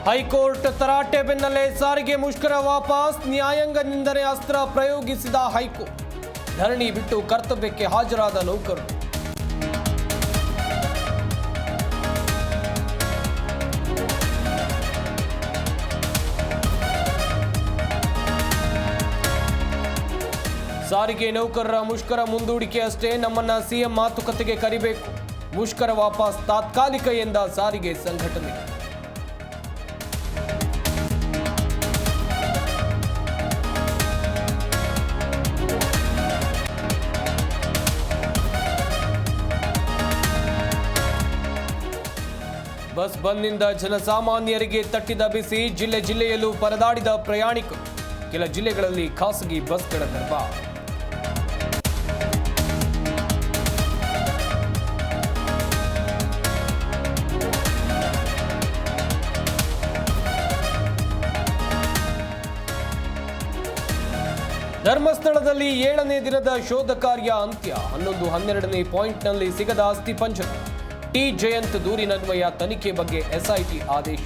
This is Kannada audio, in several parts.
ಹೈಕೋರ್ಟ್ ತರಾಟೆ ಬೆನ್ನಲ್ಲೇ ಸಾರಿಗೆ ಮುಷ್ಕರ ವಾಪಸ್, ನ್ಯಾಯಾಂಗ ನಿಂದನೆ ಅಸ್ತ್ರ ಪ್ರಯೋಗಿಸಿದ ಹೈಕೋರ್ಟ್. ಧರಣಿ ಬಿಟ್ಟು ಕರ್ತವ್ಯಕ್ಕೆ ಹಾಜರಾದ ನೌಕರರು. ಸಾರಿಗೆ ನೌಕರರ ಮುಷ್ಕರ ಮುಂದೂಡಿಕೆ ಅಷ್ಟೇ, ನಮ್ಮನ್ನ ಸಿಎಂ ಮಾತುಕತೆಗೆ ಕರಿಬೇಕು. ಮುಷ್ಕರ ವಾಪಸ್ ತಾತ್ಕಾಲಿಕ ಎಂದ ಸಾರಿಗೆ ಸಂಘಟನೆ. ಬಸ್ ಬಂದ್ನಿಂದ ಜನಸಾಮಾನ್ಯರಿಗೆ ತಟ್ಟಿದ ಬಿಸಿ, ಜಿಲ್ಲೆಯಲ್ಲೂ ಪರದಾಡಿದ ಪ್ರಯಾಣಿಕರು. ಕೆಲ ಜಿಲ್ಲೆಗಳಲ್ಲಿ ಖಾಸಗಿ ಬಸ್ಗಳ ದರ್ಬಾರ್. ಧರ್ಮಸ್ಥಳದಲ್ಲಿ 7ನೇ ದಿನದ ಶೋಧ ಕಾರ್ಯ ಅಂತ್ಯ. 11-12ನೇ ಪಾಯಿಂಟ್ನಲ್ಲಿ ಸಿಗದ ಅಸ್ಥಿ ಪಂಜರ. ಟಿ ಜಯಂತ್ ದೂರಿನನ್ವಯ ತನಿಖೆ ಬಗ್ಗೆ ಎಸ್ಐಟಿ ಆದೇಶ.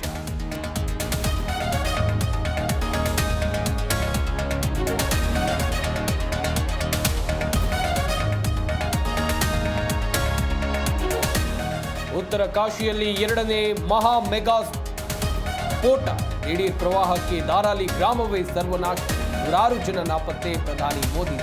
ಉತ್ತರ ಕಾಶಿಯಲ್ಲಿ 2ನೇ ಮಹಾ ಮೆಗಾ ಸ್ಫೋಟ. ಇಡೀ ಪ್ರವಾಹಕ್ಕೆ ಧಾರಾಲಿ ಗ್ರಾಮವೇ ಸರ್ವನಾಶ. 106 ಜನ ನಾಪತ್ತೆ. ಪ್ರಧಾನಿ ಮೋದಿ